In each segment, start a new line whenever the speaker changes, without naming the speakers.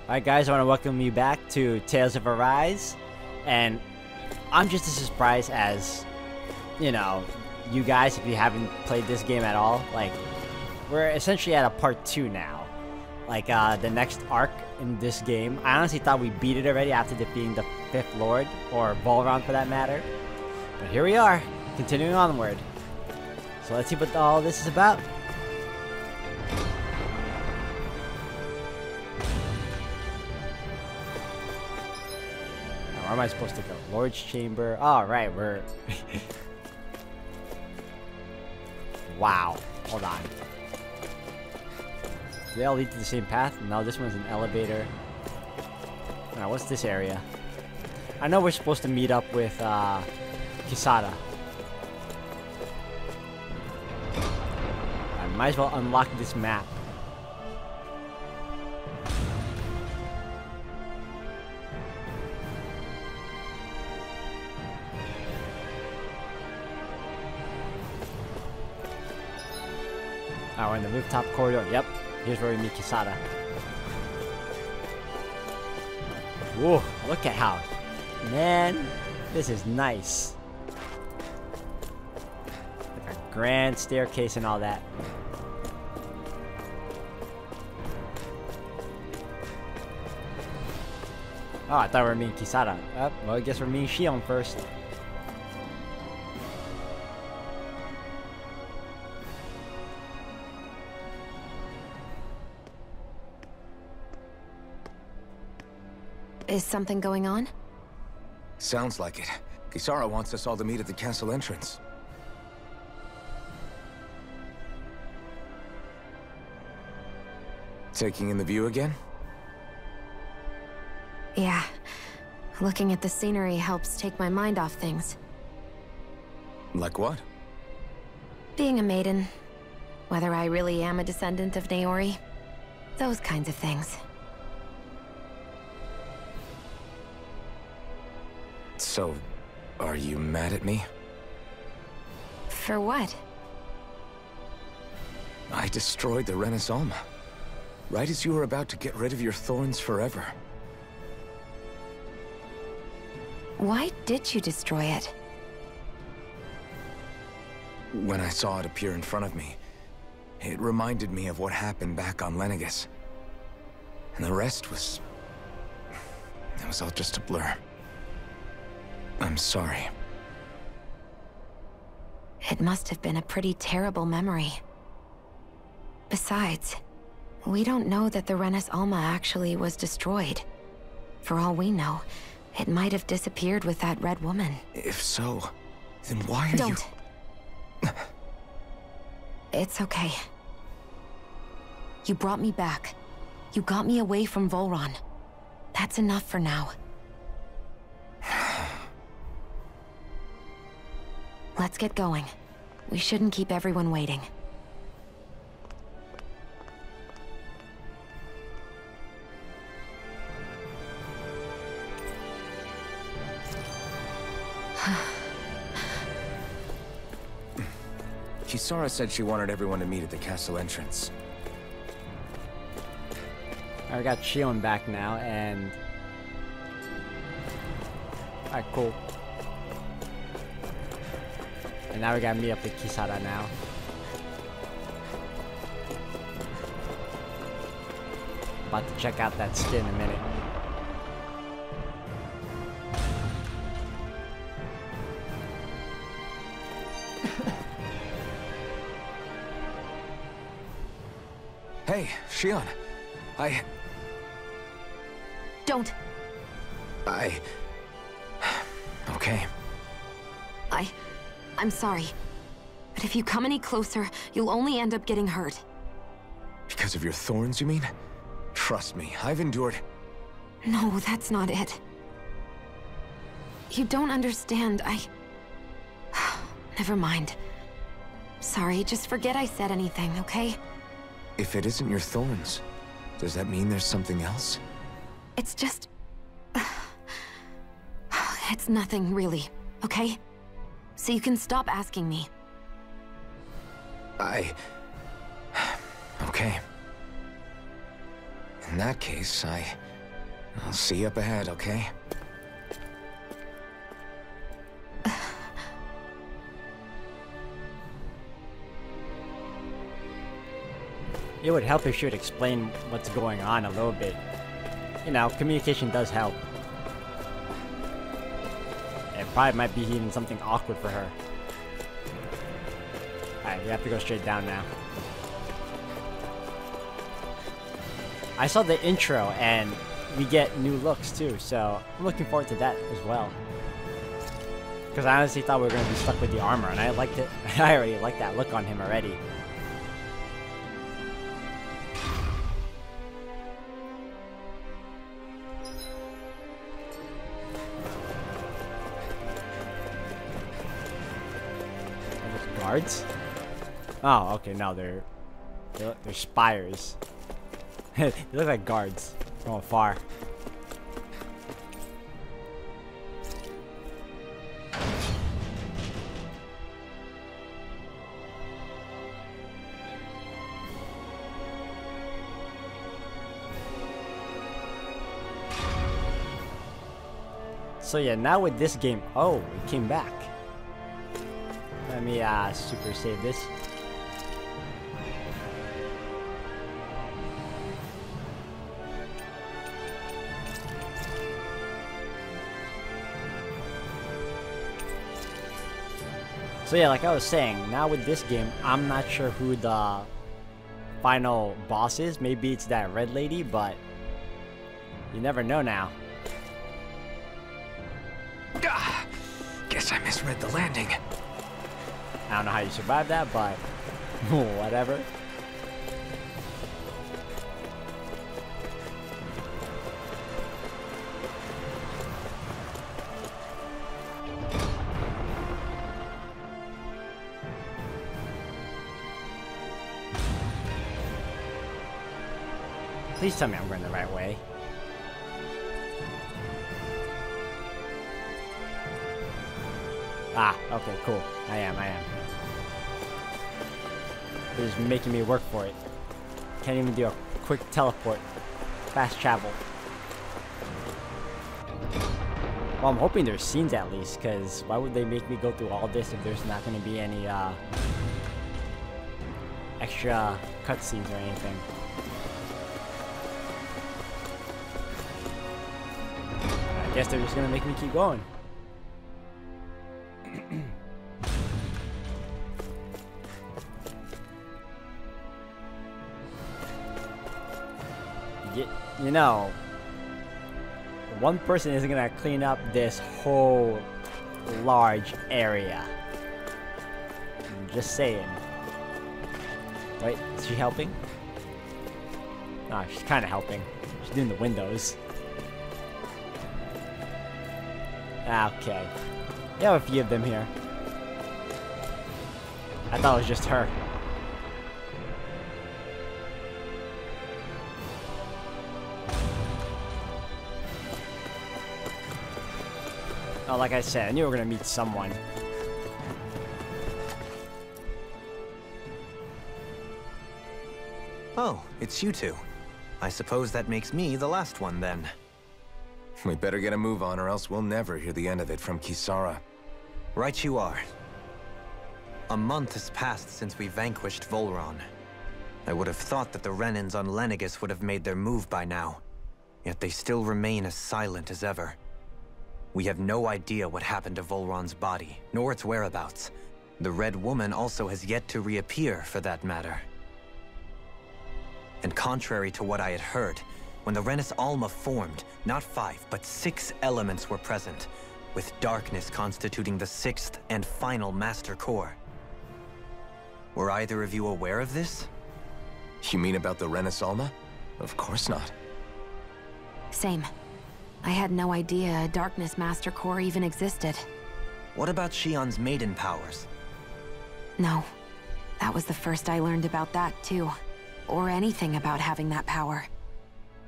Alright guys, I want to welcome you back to Tales of Arise, and I'm just as surprised as, you know, you guys if you haven't played this game at all. Like, we're essentially at a part 2 now. Like, the next arc in this game. I honestly thought we beat it already after defeating the 5th Lord, or Volron for that matter. But here we are, continuing onward. So let's see what all this is about. Where am I supposed to go? Lord's Chamber. Alright, we're... Wow. Hold on. Do they all lead to the same path? No, this one's an elevator. Now, what's this area? I know we're supposed to meet up with, Kisada. I might as well unlock this map. Oh, we're in the rooftop corridor. Yep. Here's where we meet Kisada. Whoa, look at how... Man, this is nice. Like a grand staircase and all that. Oh, I thought we were meeting Kisada. Oh, well, I guess we're meeting Shion first.
Is something going on?
Sounds like it. Kisara wants us all to meet at the castle entrance. Taking in the view again?
Yeah. Looking at the scenery helps take my mind off things.
Like what?
Being a maiden. Whether I really am a descendant of Naori. Those kinds of things.
So, are you mad at me?
For what?
I destroyed the Renaissance. Right as you were about to get rid of your thorns forever.
Why did you destroy it?
When I saw it appear in front of me, it reminded me of what happened back on Lenegus. And the rest was... It was all just a blur. I'm sorry.
It must have been a pretty terrible memory. Besides, we don't know that the Renis Alma actually was destroyed. For all we know, it might have disappeared with that red woman.
If so, then why are
Don't. It's okay. You brought me back. You got me away from Volron. That's enough for now. Let's get going. We shouldn't keep everyone waiting.
Kisara said she wanted everyone to meet at the castle entrance.
I got Shion back now, and... Alright, cool. And now we gotta meet up with Kisada now. About to check out that skin in a minute.
Hey, Shion.
Don't.
Okay.
I'm sorry. But if you come any closer, you'll only end up getting hurt.
Because of your thorns, you mean? Trust me, I've endured...
No, that's not it. You don't understand, Never mind. Sorry, just forget I said anything, okay?
If it isn't your thorns, does that mean there's something else?
It's just... It's nothing, really, okay? So you can stop asking me.
Okay. In that case, I'll see you up ahead, okay?
It would help if she would explain what's going on a little bit. You know, communication does help. It probably might be even something awkward for her. Alright, we have to go straight down now. I saw the intro and we get new looks too, so I'm looking forward to that as well. Because I honestly thought we were going to be stuck with the armor, and I liked it. I already liked that look on him already. Guards? Oh, okay, no, they're spires. They look like guards from afar. So yeah, now with this game, oh, it came back. Let me super save this. So yeah, like I was saying, now with this game, I'm not sure who the final boss is. Maybe it's that red lady, but you never know now.
Guess I misread the landing.
I don't know how you survived that, but whatever. Please tell me I'm going the right way. Ah, okay, cool. I am. They're just making me work for it. Can't even do a quick teleport. Fast travel. Well, I'm hoping there's scenes at least, because why would they make me go through all this if there's not going to be any extra cutscenes or anything? I guess they're just going to make me keep going. You know, one person isn't gonna clean up this whole large area. I'm just saying. Wait, is she helping? No, she's kind of helping. She's doing the windows. Okay. You have a few of them here. I thought it was just her. Oh, like I said, I knew we were gonna meet someone.
Oh, it's you two. I suppose that makes me the last one then.
We better get a move on or else we'll never hear the end of it from Kisara.
Right you are. A month has passed since we vanquished Volron. I would have thought that the Renans on Lenegis would have made their move by now. Yet they still remain as silent as ever. We have no idea what happened to Volron's body, nor its whereabouts. The Red Woman also has yet to reappear, for that matter. And contrary to what I had heard, when the Renis Alma formed, not 5, but 6 elements were present, with darkness constituting the 6th and final master core. Were either of you aware of this?
You mean about the Renis Alma? Of course not.
Same. I had no idea a Darkness Master Core even existed.
What about Shion's maiden powers?
No. That was the first I learned about that, too. Or anything about having that power.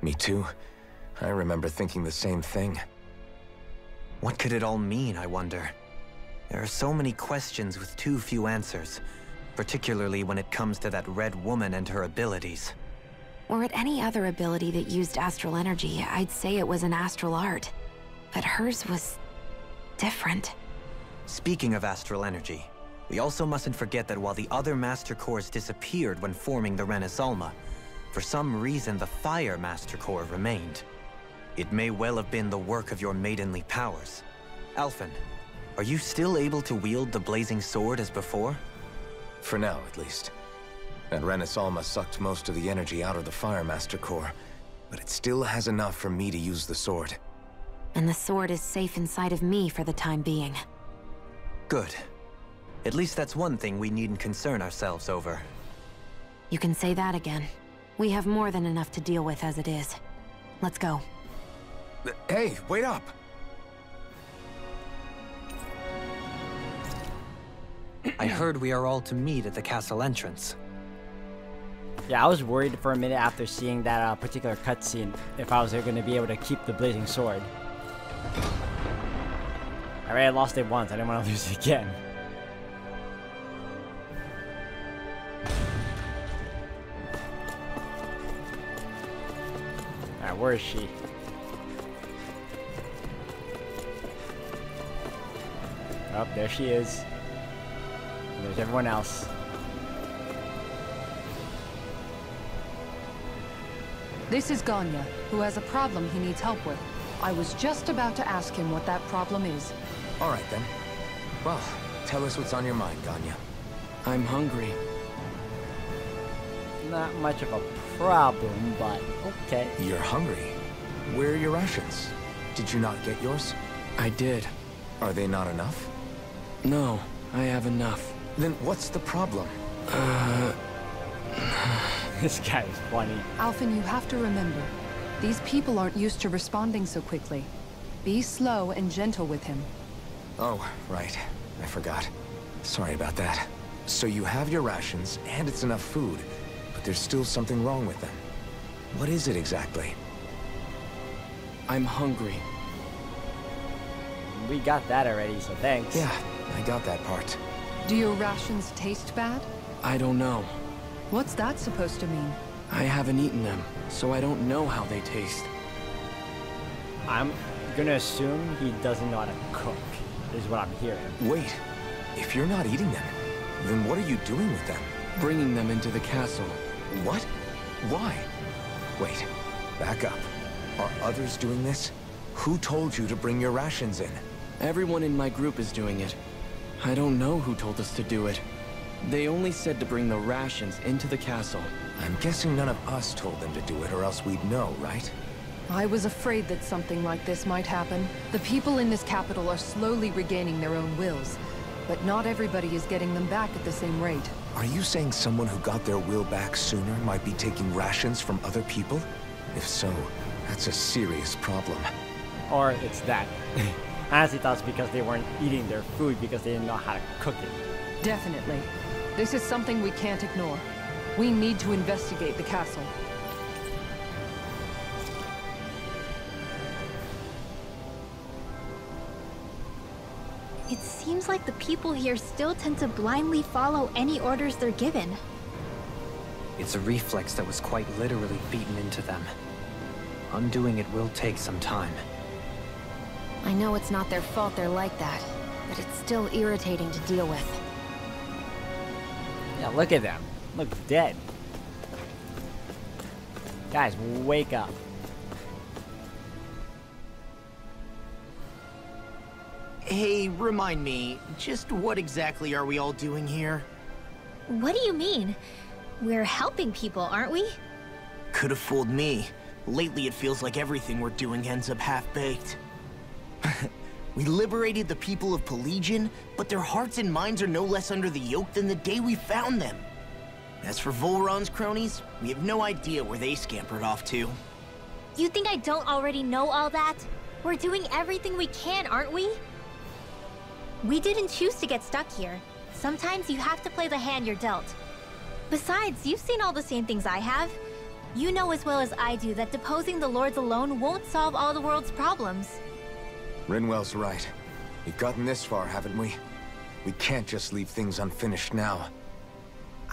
Me too. I remember thinking the same thing.
What could it all mean, I wonder? There are so many questions with too few answers, particularly when it comes to that Red Woman and her abilities.
Were it any other ability that used astral energy, I'd say it was an astral art. But hers was different.
Speaking of astral energy, we also mustn't forget that while the other Master Cores disappeared when forming the Renis Alma, for some reason the Fire Master Core remained. It may well have been the work of your maidenly powers. Alphen, are you still able to wield the blazing sword as before?
For now, at least. That Renis Alma sucked most of the energy out of the Fire Master Core, but it still has enough for me to use the sword.
And the sword is safe inside of me for the time being.
Good. At least that's one thing we needn't concern ourselves over.
You can say that again. We have more than enough to deal with as it is. Let's go.
Hey, wait up!
I heard we are all to meet at the castle entrance.
Yeah, I was worried for a minute after seeing that particular cutscene if I was going to be able to keep the blazing sword. I already lost it once, I didn't want to lose it again. Alright, where is she? Oh, there she is. And there's everyone else.
This is Ganya, who has a problem he needs help with. I was just about to ask him what that problem is.
All right, then. Well, tell us what's on your mind, Ganya.
I'm hungry.
Not much of a problem, but okay.
You're hungry? Where are your rations? Did you not get yours?
I did.
Are they not enough?
No, I have enough.
Then what's the problem?
This guy is funny.
Alphen, you have to remember, these people aren't used to responding so quickly. Be slow and gentle with him.
Oh, right. I forgot. Sorry about that. So you have your rations, and it's enough food, but there's still something wrong with them. What is it exactly?
I'm hungry.
We got that already, so thanks.
Yeah, I got that part.
Do your rations taste bad?
I don't know.
What's that supposed to mean?
I haven't eaten them, so I don't know how they taste.
I'm gonna assume he doesn't know how to cook, is what I'm hearing.
Wait, if you're not eating them, then what are you doing with them?
Bringing them into the castle.
What? Why? Wait, back up. Are others doing this? Who told you to bring your rations in?
Everyone in my group is doing it. I don't know who told us to do it. They only said to bring the rations into the castle.
I'm guessing none of us told them to do it, or else we'd know, right?
I was afraid that something like this might happen. The people in this capital are slowly regaining their own wills, but not everybody is getting them back at the same rate.
Are you saying someone who got their will back sooner might be taking rations from other people? If so, that's a serious problem.
Or it's that. I honestly thought it's because they weren't eating their food because they didn't know how to cook it.
Definitely. This is something we can't ignore. We need to investigate the castle.
It seems like the people here still tend to blindly follow any orders they're given.
It's a reflex that was quite literally beaten into them. Undoing it will take some time.
I know it's not their fault they're like that, but it's still irritating to deal with.
Yeah, look at them. Look dead. Guys, wake up.
Hey, remind me, just what exactly are we all doing here?
What do you mean? We're helping people, aren't we?
Could have fooled me. Lately it feels like everything we're doing ends up half-baked. We liberated the people of Pelagian, but their hearts and minds are no less under the yoke than the day we found them. As for Volron's cronies, we have no idea where they scampered off to.
You think I don't already know all that? We're doing everything we can, aren't we? We didn't choose to get stuck here. Sometimes you have to play the hand you're dealt. Besides, you've seen all the same things I have. You know as well as I do that deposing the lords alone won't solve all the world's problems.
Rinwell's right. We've gotten this far, haven't we? We can't just leave things unfinished now.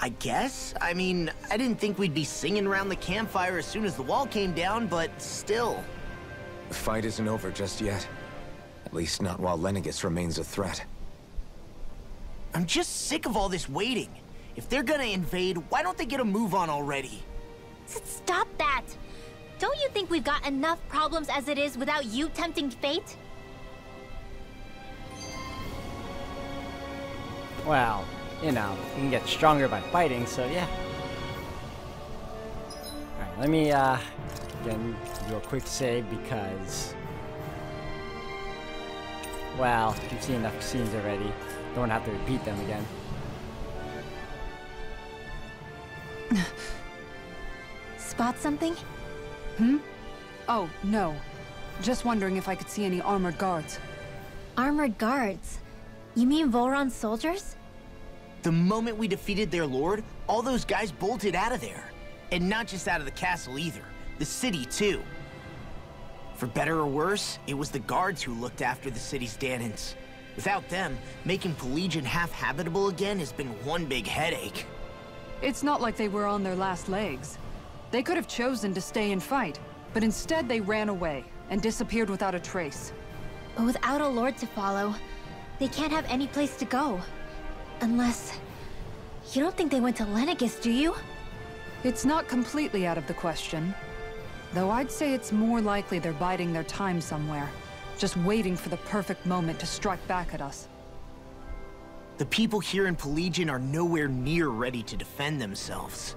I guess? I mean, I didn't think we'd be singing around the campfire as soon as the wall came down, but still.
The fight isn't over just yet. At least not while Lenegis remains a threat.
I'm just sick of all this waiting. If they're gonna invade, why don't they get a move on already?
Stop that! Don't you think we've got enough problems as it is without you tempting fate?
Well, you know, you can get stronger by fighting, so yeah. Alright, let me, again, do a quick save because... well, you've seen enough scenes already. Don't have to repeat them again.
Spot something?
Hmm? Oh, no. Just wondering if I could see any armored guards.
Armored guards? You mean Volron's soldiers?
The moment we defeated their lord, all those guys bolted out of there. And not just out of the castle either. The city, too. For better or worse, it was the guards who looked after the city's Danans. Without them, making Pelegion half-habitable again has been one big headache.
It's not like they were on their last legs. They could have chosen to stay and fight, but instead they ran away and disappeared without a trace.
But without a lord to follow, they can't have any place to go. Unless... you don't think they went to Lenegis, do you?
It's not completely out of the question. Though I'd say it's more likely they're biding their time somewhere, just waiting for the perfect moment to strike back at us.
The people here in Pelegion are nowhere near ready to defend themselves.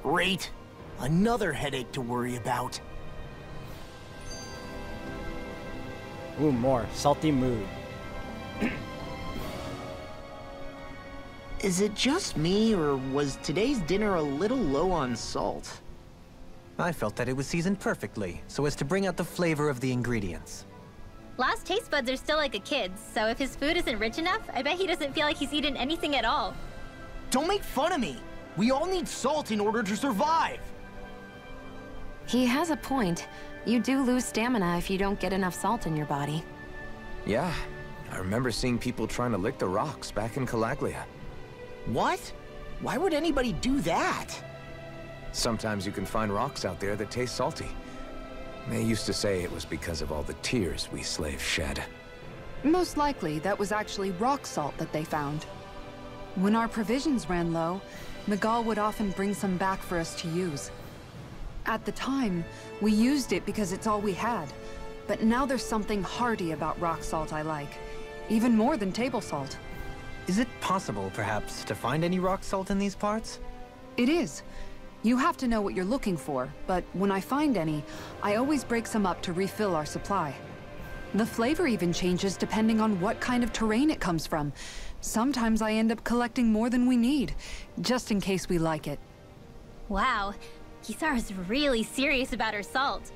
Great. Another headache to worry about.
Ooh, more. Salty mood.
Is it just me, or was today's dinner a little low on salt?
I felt that it was seasoned perfectly, so as to bring out the flavor of the ingredients.
Last taste buds are still like a kid's, so if his food isn't rich enough, I bet he doesn't feel like he's eaten anything at all.
Don't make fun of me! We all need salt in order to survive!
He has a point. You do lose stamina if you don't get enough salt in your body.
Yeah, I remember seeing people trying to lick the rocks back in Calaglia.
What? Why would anybody do that?
Sometimes you can find rocks out there that taste salty. They used to say it was because of all the tears we slaves shed.
Most likely, that was actually rock salt that they found. When our provisions ran low, Miguel would often bring some back for us to use. At the time, we used it because it's all we had. But now there's something hearty about rock salt I like. Even more than table salt.
Is it possible, perhaps, to find any rock salt in these parts?
It is. You have to know what you're looking for, but when I find any, I always break some up to refill our supply. The flavor even changes depending on what kind of terrain it comes from. Sometimes I end up collecting more than we need, just in case we like it.
Wow, Kisara's really serious about her salt.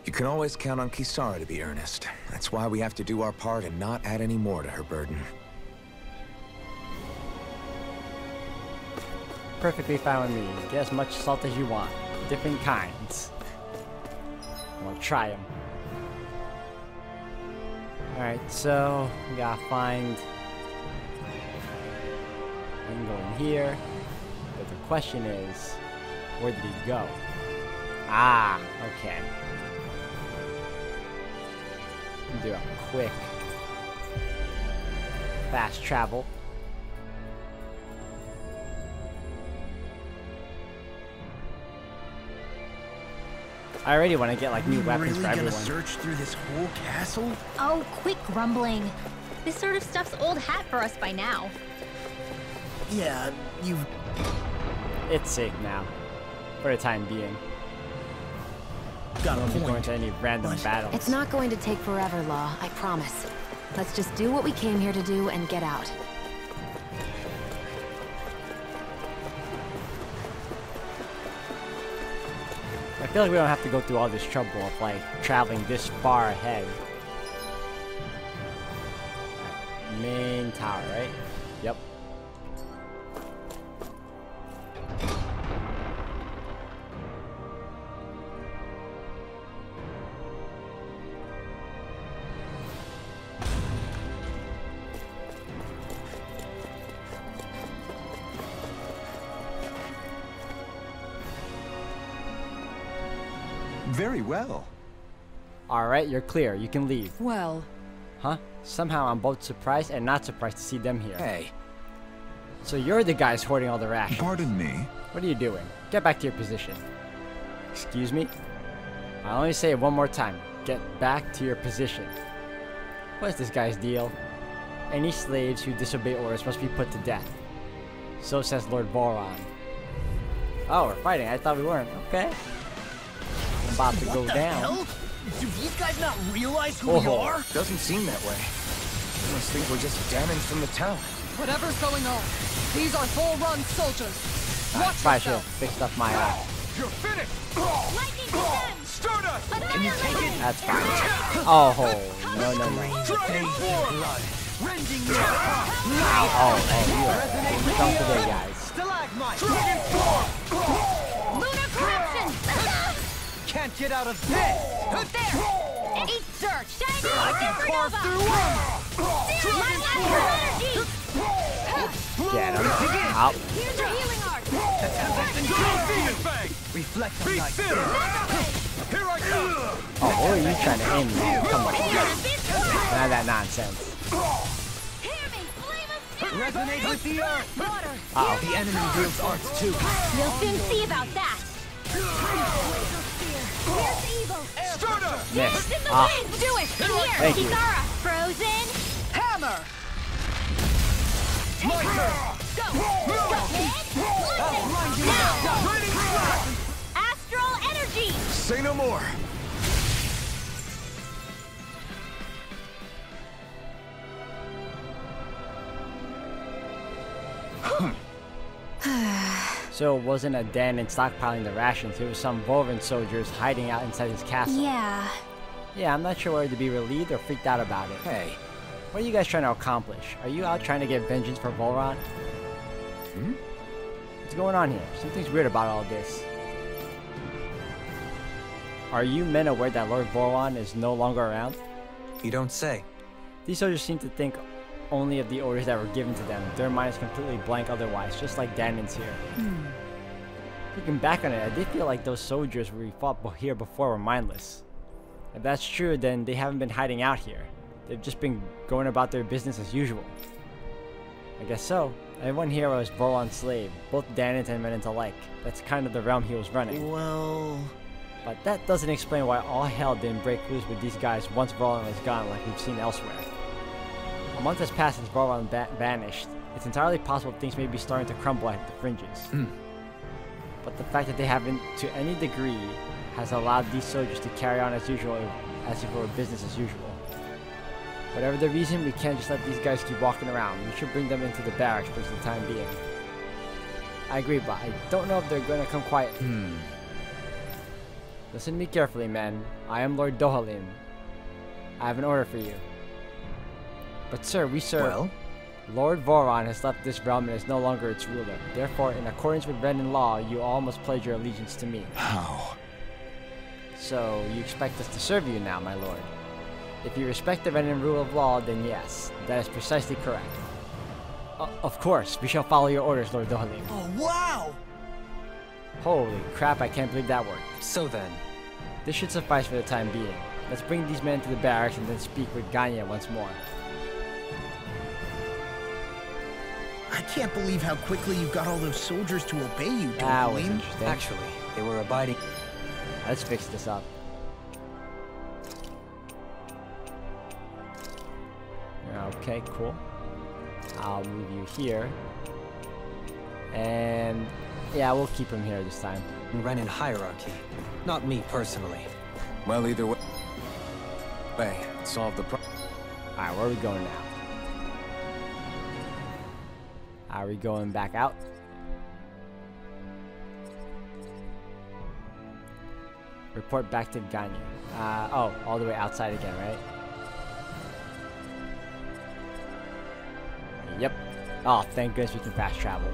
You can always count on Kisara to be earnest. That's why we have to do our part and not add any more to her burden.
Perfectly fine with me. Get as much salt as you want. Different kinds. We'll try them. Alright, so we gotta find... we can go in here. But the question is, where did he go? Ah, okay. Do a quick fast travel. I already want to get like new weapons for everyone.
Really gonna search through this whole castle?
Oh, quit grumbling. This sort of stuff's old hat for us by now.
Yeah, you've...
It's safe now, for the time being.
got a
I won't be
point.
going to any random battles.
It's not going to take forever, Law, I promise. Let's just do what we came here to do and get out.
I feel like we don't have to go through all this trouble of like traveling this far ahead. Right. Main tower, right? Yep.
Very well.
Alright, you're clear. You can leave.
Well,
Huh? Somehow I'm both surprised and not surprised to see them here.
Hey,
So you're the guys hoarding all the rations.
Pardon me.
What are you doing? Get back to your position. Excuse me? I'll only say it one more time. Get back to your position. What is this guy's deal? Any slaves who disobey orders must be put to death. So says Lord Voron. Oh, we're fighting. I thought we weren't. Okay. I'm about to go down.
Hell? Do these guys not realize who we
Oh.
are?
doesn't seem that way. I must think we're just Danins from the town.
whatever's going on, these are Volron soldiers. Watch
Probably should have
yourself.
fixed up my
You're finished!
Lightning to them!
Start us!
Can you take it?
That's fine. Oh, no.
Dragon blood!
Rending
You are drunk today, guys.
Stalagmite!
Dragon form!
Lunar corruption!
Can't get out of this!
There! Eat dirt! Shining
I can carve through
Lightning energy!
Get him. Out.
Here's your healing art!
Demon Fang!
Reflect on
Be
my
still! Here I come!
Oh, what are you trying to aim me? Come on. None of that nonsense.
Hear me! Flame of fury!
Resonate with the earth!
Water!
Uh-oh.
The enemy wields arts too.
We'll soon see about that! Here's evil!
Start us!
Miss.
It's in the
Ah.
wind! Do it! In here!
Thank you.
Kikara! Frozen!
Hammer!
My turn!
Go! Now! Astral energy!
Say no more.
So it wasn't a Danon stockpiling the rations, it was some Volran soldiers hiding out inside his castle.
Yeah.
Yeah, I'm not sure whether to be relieved or freaked out about it.
Hey,
What are you guys trying to accomplish? Are you out trying to get vengeance for Volron? What's going on here? Something's weird about all this. Are you men aware that Lord Volron is no longer around?
You don't say.
These soldiers seem to think only of the orders that were given to them. Their mind is completely blank otherwise, just like Danon's here. Looking back on it, I did feel like those soldiers we fought here before were mindless. If that's true, then they haven't been hiding out here. They've just been going about their business as usual. I guess so. Everyone here was Volron's slave, both Danons and Renans alike. That's kind of the realm he was running.
Well...
But that doesn't explain why all hell didn't break loose with these guys once Volron was gone like we've seen elsewhere. A month has passed since Volron vanished. It's entirely possible things may be starting to crumble at the fringes. But the fact that they haven't, to any degree, has allowed these soldiers to carry on as usual, as if it were business as usual. Whatever the reason, we can't just let these guys keep walking around. We should bring them into the barracks for the time being. I agree, but I don't know if they're gonna come quiet. Listen to me carefully, men. I am Lord Dohalim. I have an order for you. But sir, we serve...
Well?
Lord Voron has left this realm and is no longer its ruler. Therefore, in accordance with Renan law, you all must pledge your allegiance to me.
how?
So, you expect us to serve you now, my lord? If you respect the Renan rule of law, then yes, that is precisely correct. Of course, we shall follow your orders, Lord Dohalim.
Oh, wow!
Holy crap, I can't believe that worked.
So then,
This should suffice for the time being. Let's bring these men to the barracks and then speak with Ganya once more.
I can't believe how quickly you got all those soldiers to obey you,
That was
Dohalim.
interesting.
actually, they were abiding.
Let's fix this up. Okay, cool. I'll move you here. And yeah, we'll keep him here this time.
Renan hierarchy. Not me personally.
Well, either way, solve the problem.
Alright, where are we going now? Are we going back out? Report back to Ganya. Oh, all the way outside again, right? Yep. Oh, thank goodness we can fast travel.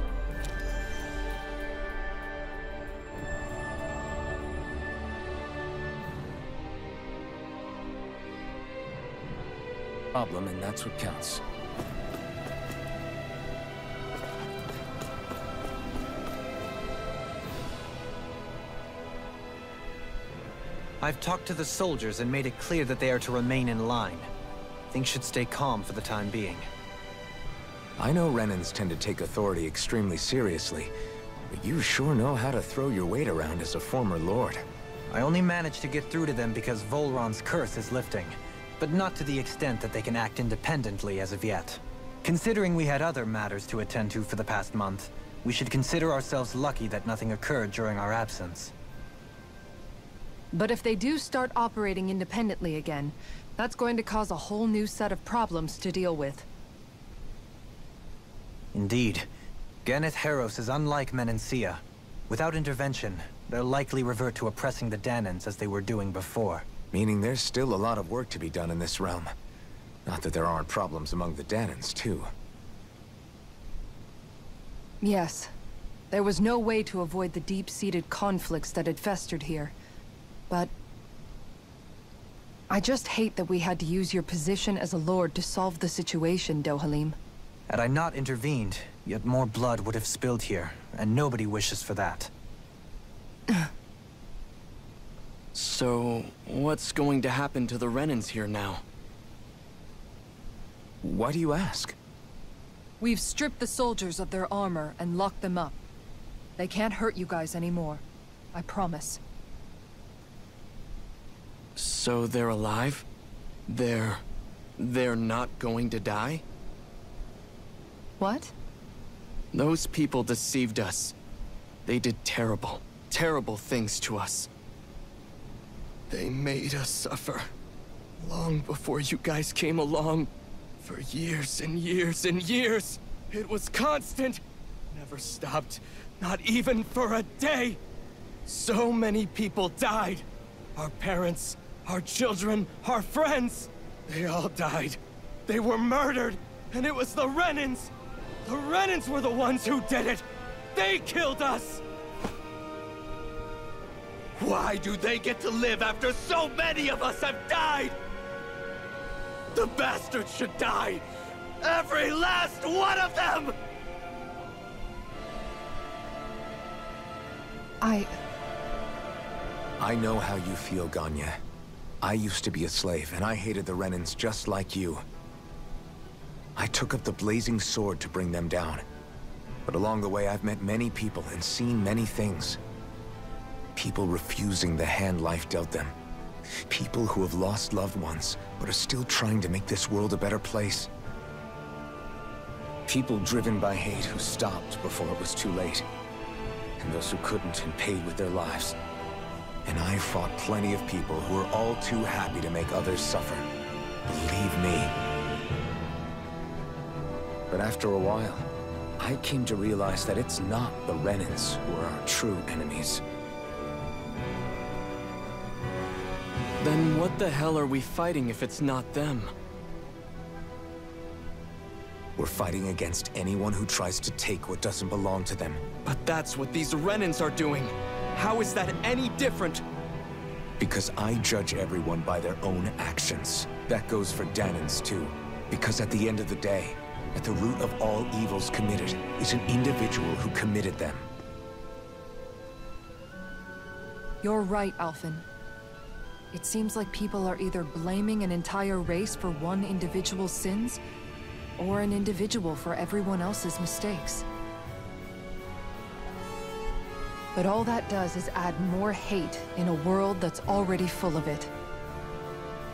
Problem, and that's what counts.
I've talked to the soldiers and made it clear that they are to remain in line. Things should stay calm for the time being.
I know Renans tend to take authority extremely seriously, but you sure know how to throw your weight around as a former lord.
I only managed to get through to them because Volron's curse is lifting, but not to the extent that they can act independently as of yet. Considering we had other matters to attend to for the past month, we should consider ourselves lucky that nothing occurred during our absence.
But if they do start operating independently again, that's going to cause a whole new set of problems to deal with.
Indeed. Geneth Heros is unlike Menancia. Without intervention, they'll likely revert to oppressing the Danans as they were doing before.
Meaning there's still a lot of work to be done in this realm. Not that there aren't problems among the Danans, too.
Yes. There was no way to avoid the deep-seated conflicts that had festered here. But I just hate that we had to use your position as a lord to solve the situation, Dohalim.
Had I not intervened, yet more blood would have spilled here, and nobody wishes for that.
So, what's going to happen to the Renans here now?
Why do you ask?
We've stripped the soldiers of their armor and locked them up. They can't hurt you guys anymore. I promise.
So they're alive? They're not going to die?
What?
Those people deceived us. They did terrible, terrible things to us. They made us suffer. Long before you guys came along. For years and years and years. It was constant. Never stopped. Not even for a day. So many people died. Our parents, our children, our friends. They all died. They were murdered. And it was the Renans. The Renans were the ones who did it. They killed us. Why do they get to live after so many of us have died? The bastards should die! Every last one of them!
I know how you feel, Ganya. I used to be a slave, and I hated the Renans just like you. I took up the blazing sword to bring them down. But along the way, I've met many people and seen many things. People refusing the hand life dealt them. People who have lost loved ones, but are still trying to make this world a better place. People driven by hate who stopped before it was too late. And those who couldn't and paid with their lives. And I fought plenty of people who were all too happy to make others suffer. Believe me. But after a while, I came to realize that it's not the Renans who are our true enemies.
Then what the hell are we fighting if it's not them?
We're fighting against anyone who tries to take what doesn't belong to them.
But that's what these Renans are doing. How is that any different?
Because I judge everyone by their own actions. That goes for Danans too. Because at the end of the day, at the root of all evils committed is an individual who committed them.
You're right, Alphen. It seems like people are either blaming an entire race for one individual's sins, or an individual for everyone else's mistakes. But all that does is add more hate in a world that's already full of it.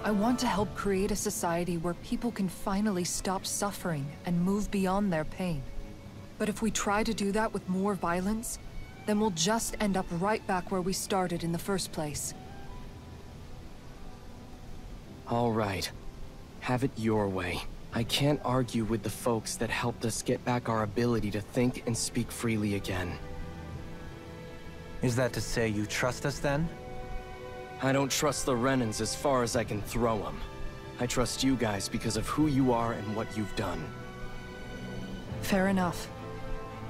I want to help create a society where people can finally stop suffering and move beyond their pain. But if we try to do that with more violence, then we'll just end up right back where we started in the first place.
All right. Have it your way. I can't argue with the folks that helped us get back our ability to think and speak freely again.
Is that to say you trust us then?
I don't trust the Renans as far as I can throw them. I trust you guys because of who you are and what you've done.
Fair enough.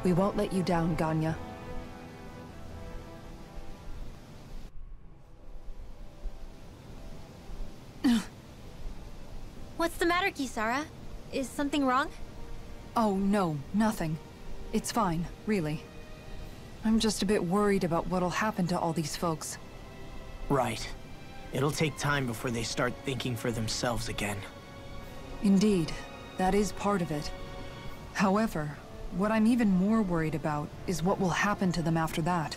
We won't let you down, Ganya.
What's the matter, Kisara? Is something wrong?
Oh, no, nothing. It's fine, really. I'm just a bit worried about what'll happen to all these folks.
Right. It'll take time before they start thinking for themselves again.
Indeed, that is part of it. However, what I'm even more worried about is what will happen to them after that.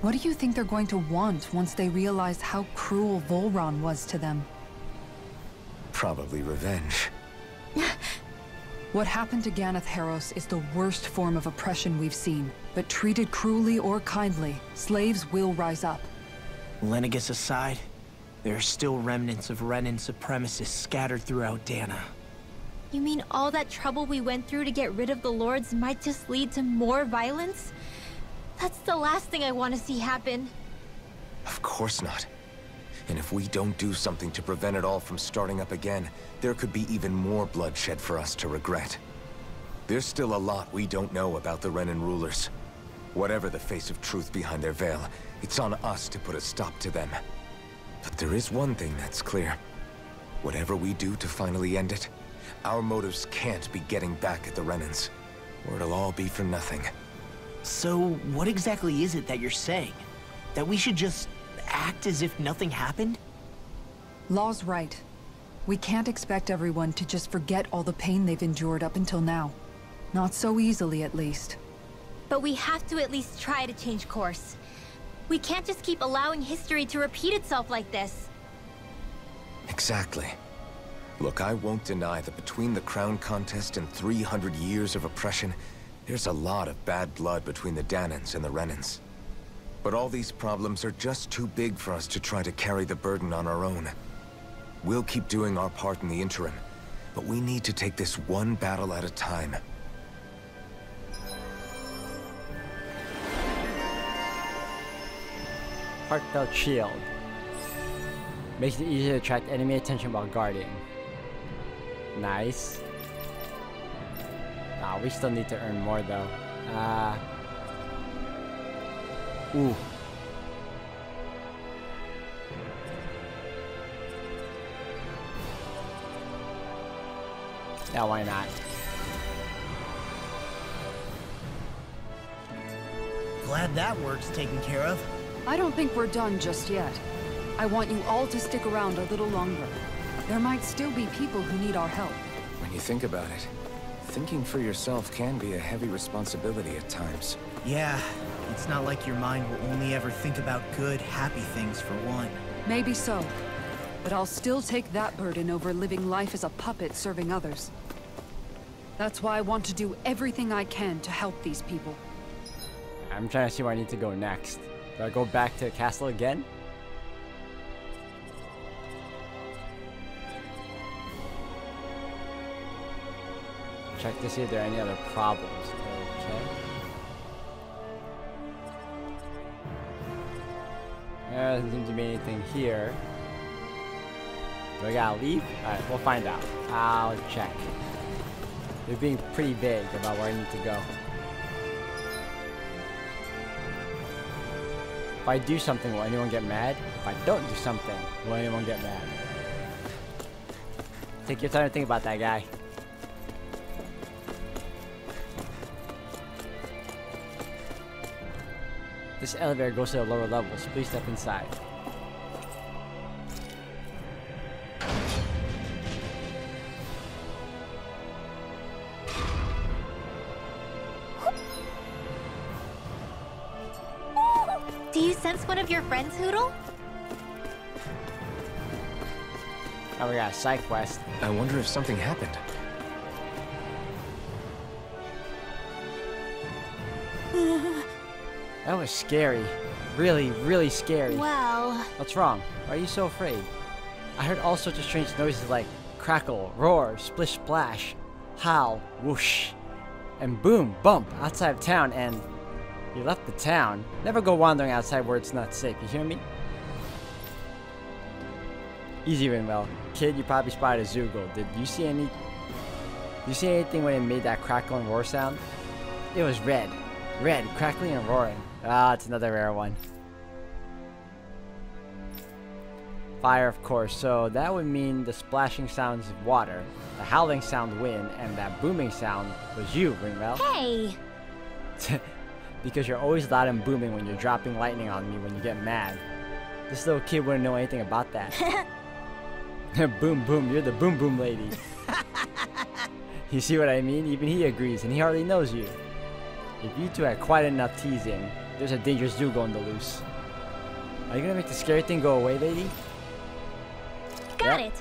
What do you think they're going to want once they realize how cruel Volron was to them?
Probably revenge.
What happened to Ganeth Haros is the worst form of oppression we've seen, but treated cruelly or kindly, slaves will rise up.
Lenegis aside, there are still remnants of Renan supremacists scattered throughout Dana.
You mean all that trouble we went through to get rid of the Lords might just lead to more violence? That's the last thing I want to see happen.
Of course not. And if we don't do something to prevent it all from starting up again, there could be even more bloodshed for us to regret. There's still a lot we don't know about the Renan rulers. Whatever the face of truth behind their veil, it's on us to put a stop to them. But there is one thing that's clear. Whatever we do to finally end it, our motives can't be getting back at the Renans, or it'll all be for nothing.
So, what exactly is it that you're saying? That we should just act as if nothing happened?
Law's right. We can't expect everyone to just forget all the pain they've endured up until now. Not so easily, at least.
But we have to at least try to change course. We can't just keep allowing history to repeat itself like this.
Exactly. Look, I won't deny that between the crown contest and 300 years of oppression, there's a lot of bad blood between the Danans and the Renans. But all these problems are just too big for us to try to carry the burden on our own. We'll keep doing our part in the interim, but we need to take this one battle at a time.
Heartfelt shield. Makes it easier to attract enemy attention while guarding. Nice. Nah, we still need to earn more though. Ooh. Yeah, why not?
Glad that work's taken care of.
I don't think we're done just yet. I want you all to stick around a little longer. There might still be people who need our help.
When you think about it, thinking for yourself can be a heavy responsibility at times.
Yeah, it's not like your mind will only ever think about good, happy things for one.
Maybe so. But I'll still take that burden over living life as a puppet serving others. That's why I want to do everything I can to help these people.
I'm trying to see where I need to go next. Do I go back to the castle again? Check to see if there are any other problems. Okay. There doesn't seem to be anything here. Do I gotta leave? Alright, we'll find out. I'll check. They're being pretty vague about where I need to go. If I do something, will anyone get mad? If I don't do something, will anyone get mad? Take your time to think about that, guy. This elevator goes to the lower levels. Please step inside.
Do you sense one of your friends, Hoodle?
Oh, we got a side quest.
I wonder if something happened.
That was scary. Really, really scary.
Well...
What's wrong? Why are you so afraid? I heard all sorts of strange noises like crackle, roar, splish splash, howl, whoosh, and boom, bump outside of town, and you left the town. Never go wandering outside where it's not safe, you hear me? Easy, Rinwell. Kid, you probably spotted a Zoogle. Did you see anything when it made that crackle and roar sound? It was red. Red, crackling and roaring. Ah, it's another rare one. Fire, of course, so that would mean the splashing sounds of water, the howling sound wind, and that booming sound was you, Rinwell.
Hey!
Because you're always loud and booming when you're dropping lightning on me when you get mad. This little kid wouldn't know anything about that. Boom boom, you're the boom boom lady. You see what I mean? Even he agrees, and he hardly knows you. If you two had quite enough teasing, there's a dangerous dude going to loose. Are you gonna make the scary thing go away, lady?
Got it.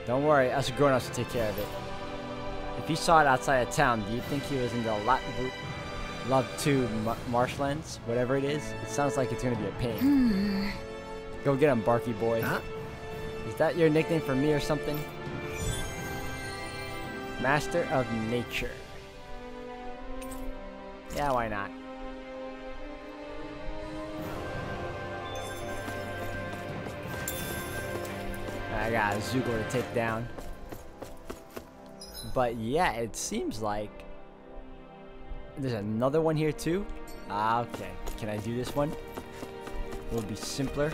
Don't worry, us grown-ups will take care of it. If you saw it outside of town, do you think he was in the Love 2 marshlands? Whatever it is? It sounds like it's gonna be a pain. Go get him, Barky boy.
Huh?
Is that your nickname for me or something? Master of Nature. Yeah, why not? I got a Zuko to take down. But yeah, it seems like there's another one here too. Ah, okay. Can I do this one? It will be simpler.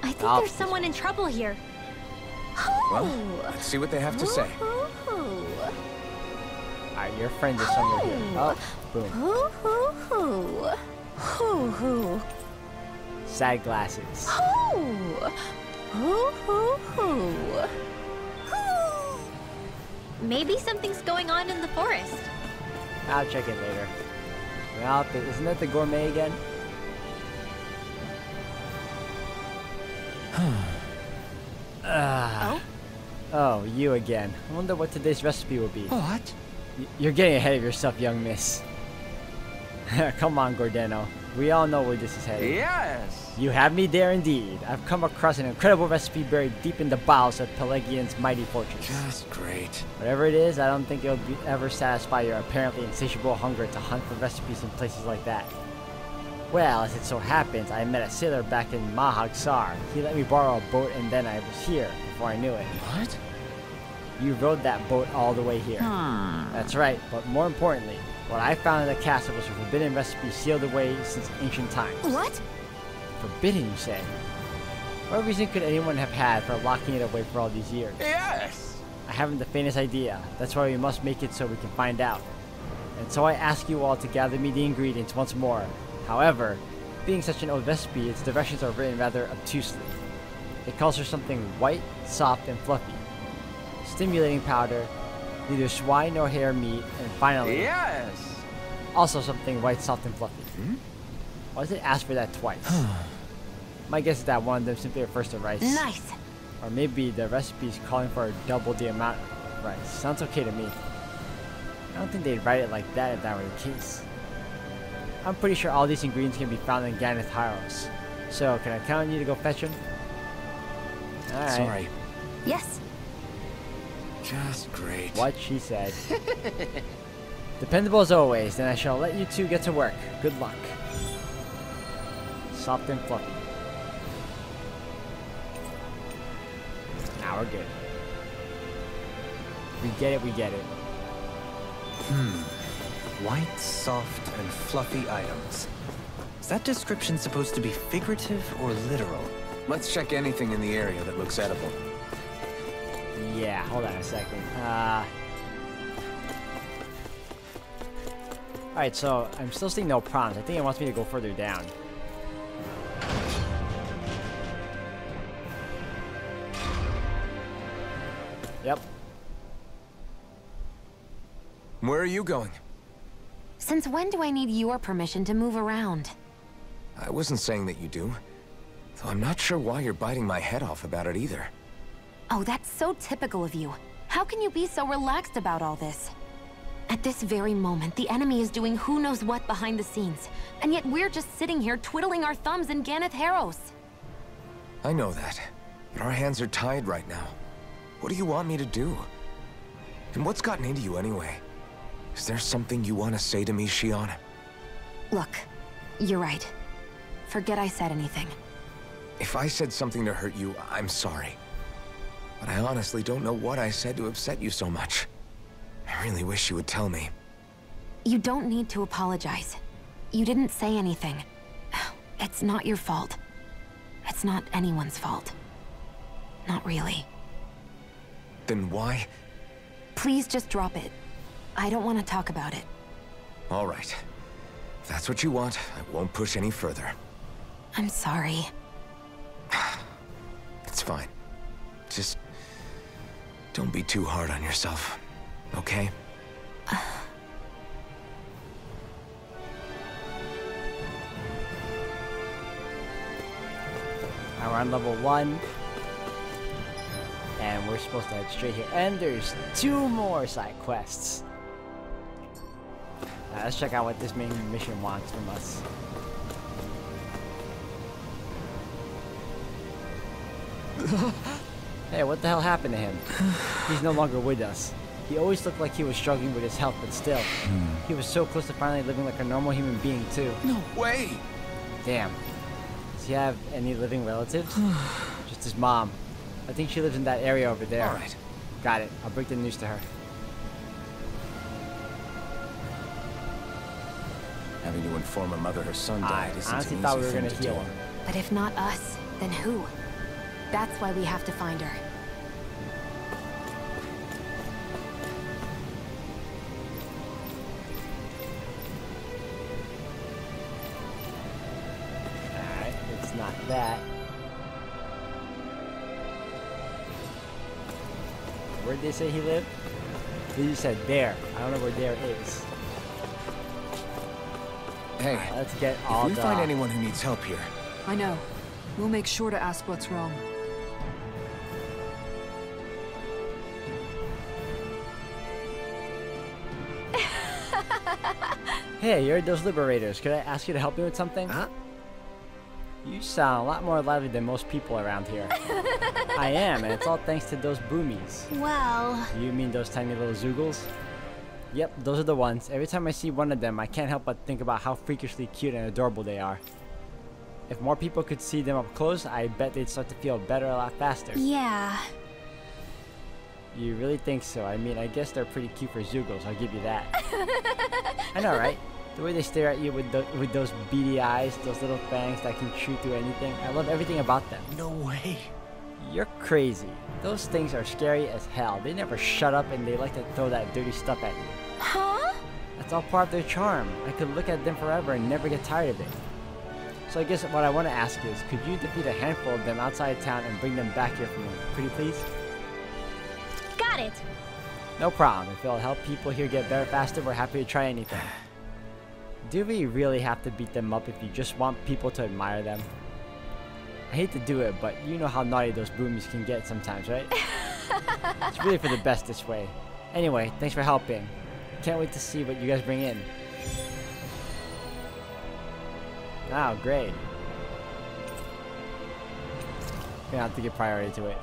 I think there's someone in trouble here.
Well, let's see what they have to say.
Alright, your friend is somewhere here. Oh, boom. Sad glasses.
Maybe something's going on in the forest.
I'll check it later. Well, isn't that the gourmet again? Oh, you again. I wonder what today's recipe will be.
What?
You're getting ahead of yourself, young miss. Come on, Gordeno. We all know where this is headed.
Yes!
You have me there indeed. I've come across an incredible recipe buried deep in the bowels of Pelagian's mighty fortress.
Just great.
Whatever it is, I don't think it'll ever satisfy your apparently insatiable hunger to hunt for recipes in places like that. Well, as it so happens, I met a sailor back in Mahag-Sar. He let me borrow a boat and then I was here before I knew it.
What?
You rode that boat all the way here. That's right, but more importantly, what I found in the castle was a forbidden recipe sealed away since ancient times.
What?
Forbidden, you say? What reason could anyone have had for locking it away for all these years?
Yes!
I haven't the faintest idea. That's why we must make it so we can find out. And so I ask you all to gather me the ingredients once more. However, being such an old recipe, its directions are written rather obtusely. It calls for something white, soft, and fluffy. Stimulating powder, neither swine nor hare meat, and finally,
Yes!
also something white, soft, and fluffy. Why does it ask for that twice? My guess is that one of them simply refers to rice.
Nice.
Or maybe the recipe is calling for double the amount of rice. Sounds okay to me. I don't think they'd write it like that if that were the case. I'm pretty sure all these ingredients can be found in Ganeth Hyros. So, can I count on you to go fetch them? Alright.
Sorry.
Yes.
Just great.
What she said. Dependable as always, then I shall let you two get to work. Good luck. Soft and fluffy. Now we're good. We get it, we get it.
White, soft, and fluffy items. Is that description supposed to be figurative or literal?
Let's check anything in the area that looks edible.
Yeah, hold on a second. Alright, so I'm still seeing no problems. I think it wants me to go further down. Yep.
Where are you going?
Since when do I need your permission to move around?
I wasn't saying that you do. Though I'm not sure why you're biting my head off about it either.
Oh, that's so typical of you. How can you be so relaxed about all this? At this very moment, the enemy is doing who knows what behind the scenes. And yet we're just sitting here twiddling our thumbs in Ganeth Hyros.
I know that. But our hands are tied right now. What do you want me to do? And what's gotten into you anyway? Is there something you want to say to me, Shion?
Look, you're right. Forget I said anything.
If I said something to hurt you, I'm sorry. But I honestly don't know what I said to upset you so much. I really wish you would tell me.
You don't need to apologize. You didn't say anything. It's not your fault. It's not anyone's fault. Not really.
Then why?
Please just drop it. I don't want to talk about it.
All right. If that's what you want, I won't push any further.
I'm sorry.
It's fine. Just don't be too hard on yourself, okay?
We're on level 1. And we're supposed to head straight here. And there's 2 more side quests. Let's check out what this main mission wants from us. Hey, what the hell happened to him? He's no longer with us. He always looked like he was struggling with his health, but still. He was so close to finally living like a normal human being, too.
No way!
Damn. Does he have any living relatives? Just his mom. I think she lives in that area over there.
Alright.
Got it. I'll break the news to her.
Having to inform a mother her son
I
died isn't
honestly
an
thought we
easy
were
thing
gonna
to
heal
do.
him.
But if not us, then who? That's why we have to find her.
Alright, it's not that. Where'd they say he lived? They just said there. I don't know where there is.
Hey,
Let's get
if
all
we
the...
find anyone who needs help here,
I know. We'll make sure to ask what's wrong.
Hey, you're those liberators. Could I ask you to help me with something?
Huh?
You sound a lot more lively than most people around here. I am, and it's all thanks to those boomies.
Well,
You mean those tiny little zoogles? Yep, those are the ones. Every time I see one of them, I can't help but think about how freakishly cute and adorable they are. If more people could see them up close, I bet they'd start to feel better a lot faster.
yeah.
You really think so? I mean, I guess they're pretty cute for zoogles, I'll give you that. I know, right? The way they stare at you with those beady eyes, those little fangs that can shoot through anything. I love everything about them.
No way.
You're crazy. Those things are scary as hell. They never shut up and they like to throw that dirty stuff at you.
Huh?
That's all part of their charm. I could look at them forever and never get tired of it. So I guess what I want to ask is, could you defeat a handful of them outside town and bring them back here for me? Pretty please?
Got it.
No problem. If it'll help people here get better faster, we're happy to try anything. Do we really have to beat them up if you just want people to admire them? I hate to do it, but you know how naughty those boomies can get sometimes, right? It's really for the best this way. Anyway, thanks for helping. Can't wait to see what you guys bring in. Oh, great. Gonna have to give priority to it.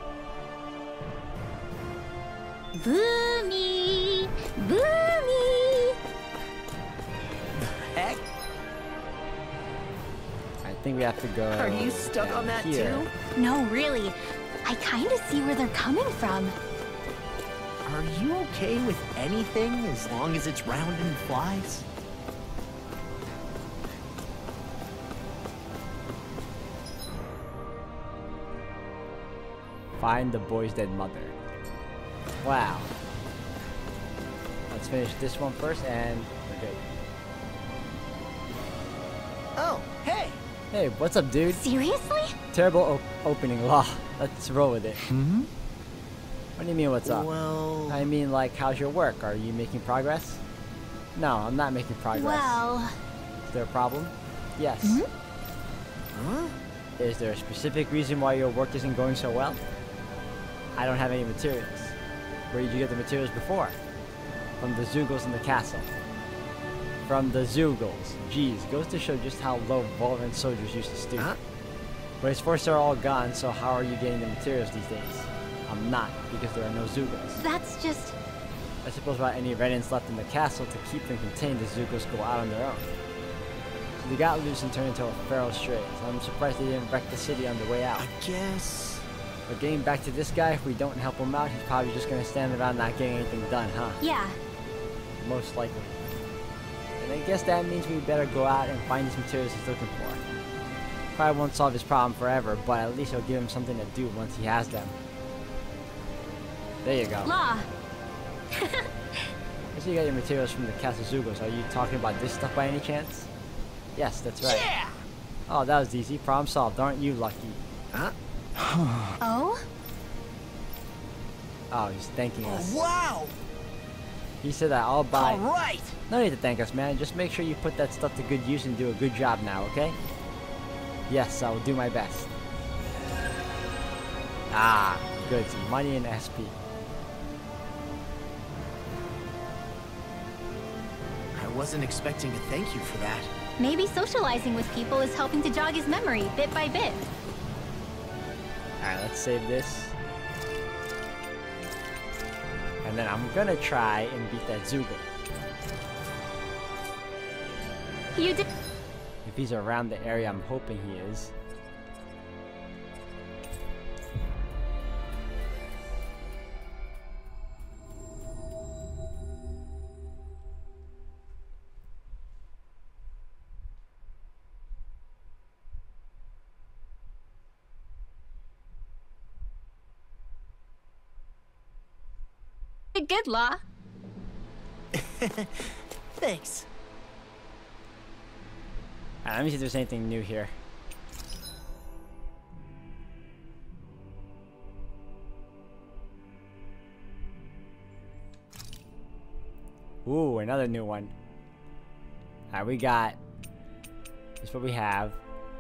Boomy! Boomy!
Heck?
I think we have to go.
Are you stuck
down
on that
here.
too?
No, really. I kind of see where they're coming from.
Are you okay with anything as long as it's round and flies?
Find the boy's dead mother. Wow. Let's finish this one first and we're good.
Oh, hey!
Hey, what's up, dude?
Seriously?
Terrible opening. Law. Let's roll with it.
Hmm?
What do you mean, what's up?
Well...
I mean, like, how's your work? Are you making progress? No, I'm not making progress.
Well...
Is there a problem? Yes.
Hmm?
Huh?
Is there a specific reason why your work isn't going so well? I don't have any materials. Where did you get the materials before? From the Zoogles in the castle. From the Zoogles. Geez, goes to show just how low Volran soldiers used to stoop.
Huh?
But his forces are all gone, so how are you getting the materials these days? I'm not, because there are no Zoogles.
That's just...
I suppose without any Renans left in the castle to keep them contained, the Zoogles go out on their own. So they got loose and turned into a feral stray, so I'm surprised they didn't wreck the city on the way out.
I guess...
But getting back to this guy, if we don't help him out, he's probably just gonna stand around not getting anything done, huh?
Yeah.
Most likely. And I guess that means we better go out and find these materials he's looking for. Probably won't solve his problem forever, but at least it'll give him something to do once he has them. There you go.
Law.
I see you got your materials from the Castle Zoogles. Are you talking about this stuff by any chance? Yes, that's right.
Yeah!
Oh, that was easy. Problem solved. Aren't you lucky?
Huh?
Oh?
Oh, he's thanking us.
Wow!
He said that I'll buy.
All right!
No need to thank us, man. Just make sure you put that stuff to good use and do a good job now, okay? Yes, I will do my best. Ah, good. Some money and SP.
I wasn't expecting a thank you for that.
Maybe socializing with people is helping to jog his memory bit by bit.
Alright, let's save this. And then I'm gonna try and beat that Zoogle.
You did.
If he's around the area I'm hoping he is.
Good law.
Thanks.
Alright, let me see if there's anything new here. Ooh, another new one. Alright, we got... This is what we have.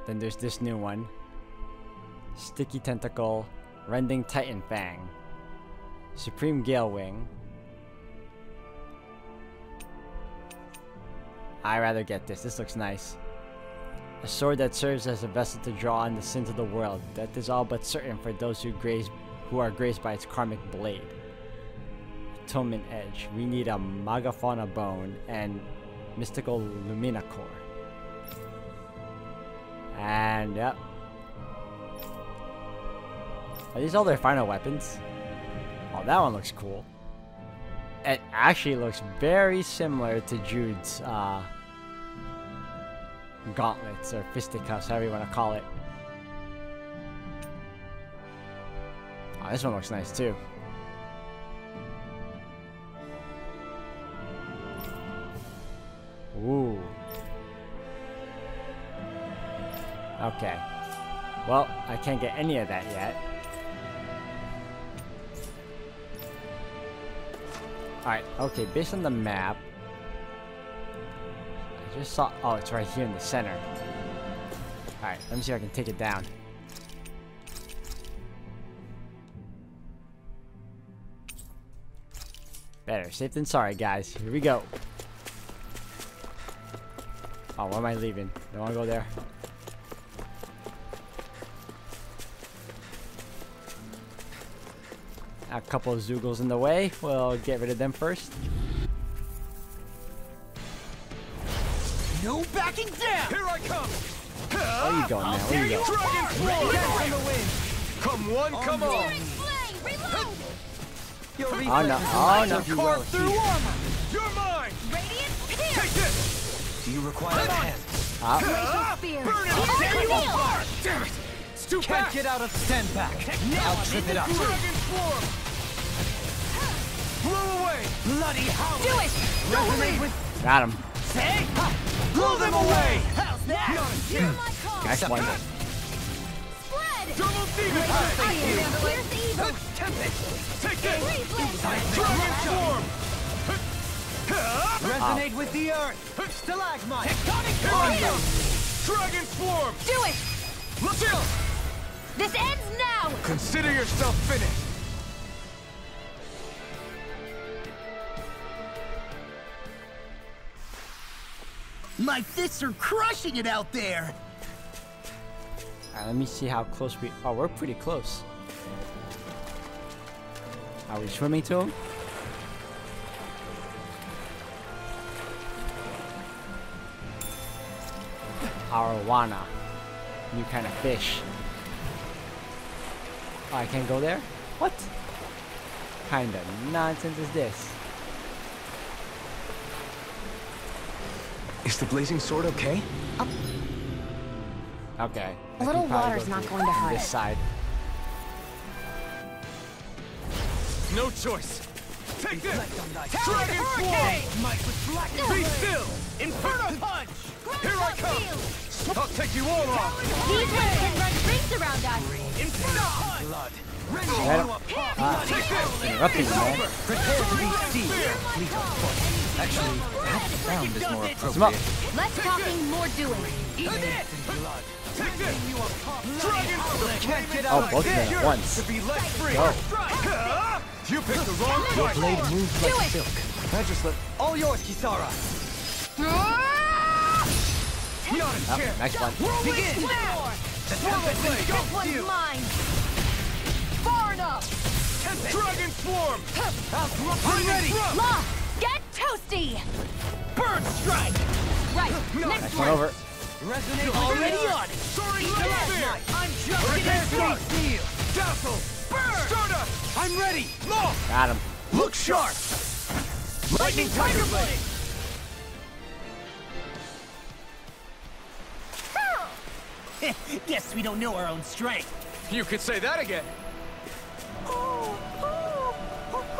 Then there's this new one. Sticky Tentacle. Rending Titan Fang. Supreme Gale Wing. I'd rather get this. This looks nice. A sword that serves as a vessel to draw on the sins of the world. Death is all but certain for those who are grazed by its karmic blade. Atonement Edge. We need a Magafauna Bone and Mystical Lumina Core. And yep. Are these all their final weapons? Oh, that one looks cool. It actually looks very similar to Jude's gauntlets or fisticuffs, however you want to call it. Oh, this one looks nice too. Ooh. Okay. Well, I can't get any of that yet. Alright, okay, based on the map, I just saw, oh, it's right here in the center. Alright, let me see if I can take it down. Better safe than sorry, guys. Here we go. Oh, where am I leaving? Don't want to go there. A couple of Zoogles in the way. We'll get rid of them first.
No backing down!
Here I come!
Where you going, man? Where you going?
Dragon Come one, come on!
Oh no! Oh no! You will.
You're mine! Take this!
Do you require a hand?
Burn it! Tear you apart! Damn it! It's too fast!
Get out of stand back. I'll trip it up.
Dragon Swarm! Blow away!
Bloody hell!
Do it!
Resonate with...
Got him.
Say! Blow them away! How's that?
Next one.
Double demon tank!
Here's the evil.
Take this! Dragon Swarm!
Resonate with the earth! Stalagmite!
Tectonic Dragon Swarm!
Do it!
Look out!
This ends now!
Consider yourself finished!
My fists are crushing it out there!
Alright, let me see how close we... Oh, we're pretty close. Are we swimming to him? Arowana. New kind of fish. Oh, I can't go there? What kind of nonsense is this?
Is the blazing sword okay?
Okay.
A little water's not going to hurt
This
it.
side.
No choice! Take this! Dragon Swarm! Be still!
Inferno punch!
Here I come! I'll take you all on!
These ones can run rings around us.
Blood.
Interrupting you, man.
Prepare to be seized. Fleet on foot. Actually, that sound is more
Come up.
appropriate.
Less talking, more doing.
Take this! Dragon!
Can't get
Oh,
out
both of them at once.
To be let free!
Go.
You picked the wrong fight!
Blade moves like silk. I just let all yours, Kisara.
Not a
Oh,
chance!
next one.
Begin!
This one's mine. Far enough.
Dragon Swarm! I'm ready!
Law, get toasty.
Bird Strike!
Right, next
Next one
one.
over.
Resonate already on it! Soaring Sphere! I'm just getting started! Steel! Dazzle! Bird! Stardust! I'm ready! Law!
Got him.
Look sharp! Lightning Tiger Blade!
Guess we don't know our own strength.
You could say that again!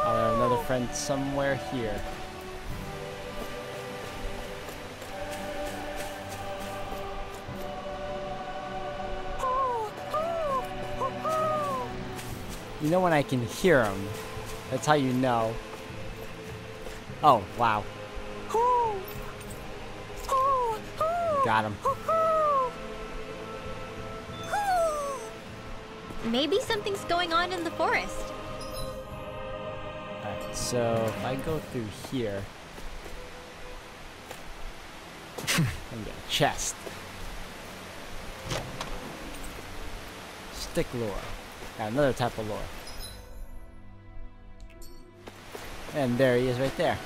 Another friend somewhere here. You know when I can hear him. That's how you know. Oh, wow. Got him.
Maybe something's going on in the forest.
Alright, so if I go through here, I can get a chest. Stick lure. Got another type of lure. And there he is right there.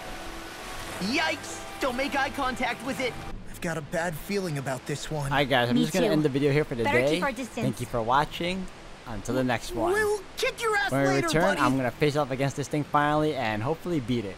Yikes! Don't make eye contact with it. I've got a bad feeling about this one.
Alright guys, I'm
Me
just going to
too.
end the video here for
Better
today.
keep our distance.
Thank you for watching. Until the next one.
We'll kick your ass
When we
later,
return,
buddy.
I'm going to face off against this thing finally and hopefully beat it.